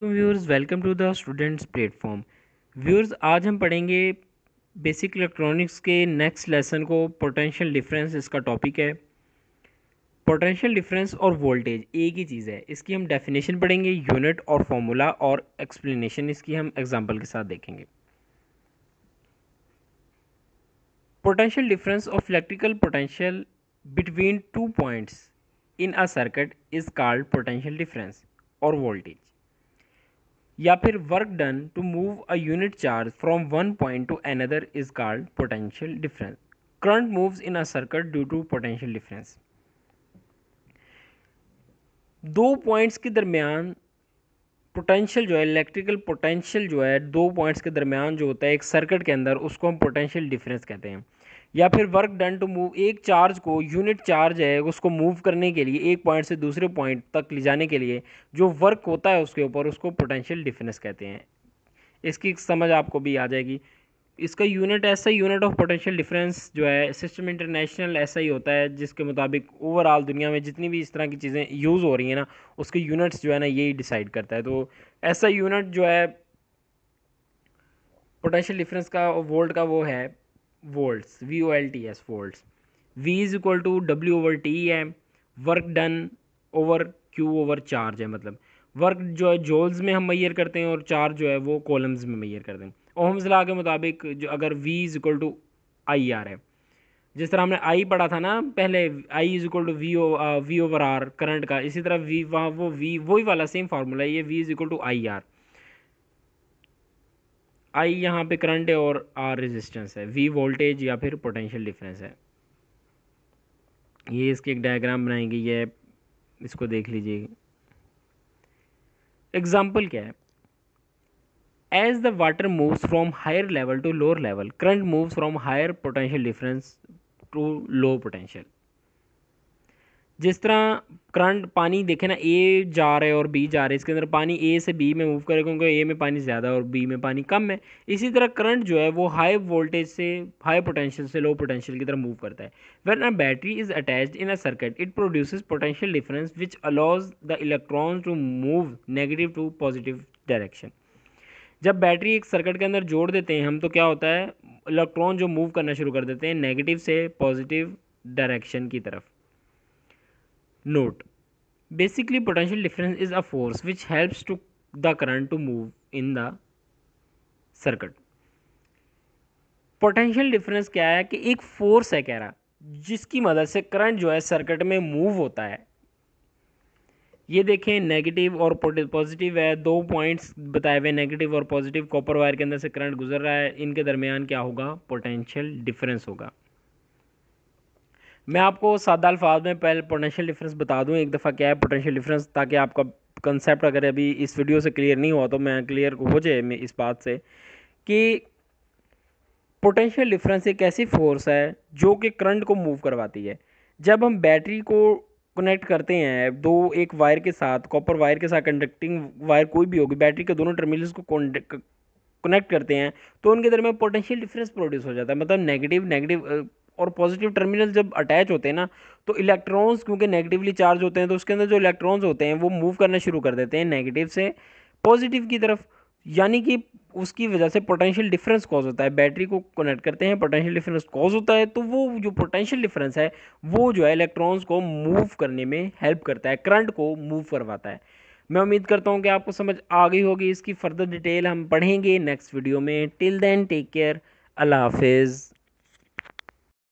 Viewers welcome to the students platform. Viewers आज हम पढ़ेंगे बेसिक इलेक्ट्रॉनिक्स के नेक्स्ट लेसन को। पोटेंशियल डिफरेंस इसका टॉपिक है। पोटेंशियल डिफरेंस और वोल्टेज एक ही चीज़ है। इसकी हम डेफिनेशन पढ़ेंगे, यूनिट और फॉर्मूला और एक्सप्लेनेशन इसकी हम एग्जांपल के साथ देखेंगे। Potential difference of electrical potential between two points in a circuit is called potential difference और वोल्टेज, या फिर work done to move a unit charge from one point to another is called potential difference. Current moves in a circuit due to potential difference. दो points के दरमियान potential जो है, electrical potential जो है दो पॉइंट्स के दरमियान जो होता है एक सर्किट के अंदर, उसको हम पोटेंशियल डिफरेंस कहते हैं। या फिर वर्क डन टू मूव, एक चार्ज को, यूनिट चार्ज है उसको मूव करने के लिए, एक पॉइंट से दूसरे पॉइंट तक ले जाने के लिए जो वर्क होता है उसके ऊपर, उसको पोटेंशियल डिफरेंस कहते हैं। इसकी समझ आपको भी आ जाएगी। इसका यूनिट ऐसा ही, यूनिट ऑफ पोटेंशियल डिफरेंस जो है सिस्टम इंटरनेशनल ऐसा ही होता है, जिसके मुताबिक ओवरऑल दुनिया में जितनी भी इस तरह की चीज़ें यूज़ हो रही हैं ना, उसके यूनिट्स जो है ना यही डिसाइड करता है। तो ऐसा यूनिट जो है पोटेंशियल डिफरेंस का वोल्ट का वो है volts, VOLTS, volts. V is equal to W/T है। Work done over Q over charge है, मतलब वर्क जो है जॉल्स में हम मैयर करते हैं और चार्ज जो है वो कॉलम्स में मैयर करते हैं। ओहम्स लॉ के मुताबिक जो अगर V is equal to IR है, जिस तरह हमने I पढ़ा था ना पहले, I is equal to V over R current का, इसी तरह V वहाँ वो V वही वाला सेम फार्मूला है, ये V is equal to IR। I यहाँ पे करंट है और R रेजिस्टेंस है, V वोल्टेज या फिर पोटेंशियल डिफरेंस है। ये इसकी एक डायग्राम बनाई गई है, इसको देख लीजिए। एग्जाम्पल क्या है? As the water moves from higher level to lower level, current moves from higher potential difference to low potential. जिस तरह करंट, पानी देखे ना, ए जा रहा है और बी जा रहा है, इसके अंदर पानी ए से बी में मूव करेगा क्योंकि ए में पानी ज़्यादा और बी में पानी कम है। इसी तरह करंट जो है वो हाई वोल्टेज से, हाई पोटेंशियल से लो पोटेंशियल की तरफ मूव करता है। When a battery is attached in a circuit it produces potential difference which allows the electrons to move negative to positive direction. जब बैटरी एक सर्किट के अंदर जोड़ देते हैं हम, तो क्या होता है, इलेक्ट्रॉन जो मूव करना शुरू कर देते हैं नेगेटिव से पॉजिटिव डायरेक्शन की तरफ। Note: basically, potential difference is a force which helps to the current to move in the circuit. Potential difference क्या है कि एक फोर्स है, कह रहा, जिसकी मदद से करंट जो है सर्किट में मूव होता है। ये देखें, नेगेटिव और पॉजिटिव है, दो पॉइंट्स बताए हुए नेगेटिव और पॉजिटिव, कॉपर वायर के अंदर से करंट गुजर रहा है, इनके दरमियान क्या होगा, पोटेंशियल डिफरेंस होगा। मैं आपको सादा अल्फाज में पहले पोटेंशियल डिफरेंस बता दूं एक दफ़ा क्या है पोटेंशियल डिफरेंस, ताकि आपका कंसेप्ट अगर अभी इस वीडियो से क्लियर नहीं हुआ तो मैं क्लियर हो जाए मैं इस बात से कि पोटेंशियल डिफरेंस एक ऐसी फोर्स है जो कि करंट को मूव करवाती है। जब हम बैटरी को कनेक्ट करते हैं दो, एक वायर के साथ, कॉपर वायर के साथ, कंडक्टिंग वायर कोई भी होगी, बैटरी के दोनों टर्मिनल्स को कनेक्ट करते हैं, तो उनके दरमियान पोटेंशियल डिफरेंस प्रोड्यूस हो जाता है। मतलब नेगेटिव नेगेटिव और पॉजिटिव टर्मिनल जब अटैच होते हैं ना, तो इलेक्ट्रॉन्स क्योंकि नेगेटिवली चार्ज होते हैं, तो उसके अंदर जो इलेक्ट्रॉन्स होते हैं वो मूव करना शुरू कर देते हैं नेगेटिव से पॉजिटिव की तरफ। यानी कि उसकी वजह से पोटेंशियल डिफरेंस कॉज होता है। बैटरी को कनेक्ट करते हैं, पोटेंशियल डिफरेंस कॉज होता है, तो वो जो पोटेंशियल डिफरेंस है वो जो है इलेक्ट्रॉन्स को मूव करने में हेल्प करता है, करंट को मूव करवाता है। मैं उम्मीद करता हूँ कि आपको समझ आ गई होगी। इसकी फर्दर डिटेल हम पढ़ेंगे नेक्स्ट वीडियो में। टिल देन टेक केयर, अल्लाह हाफिज़।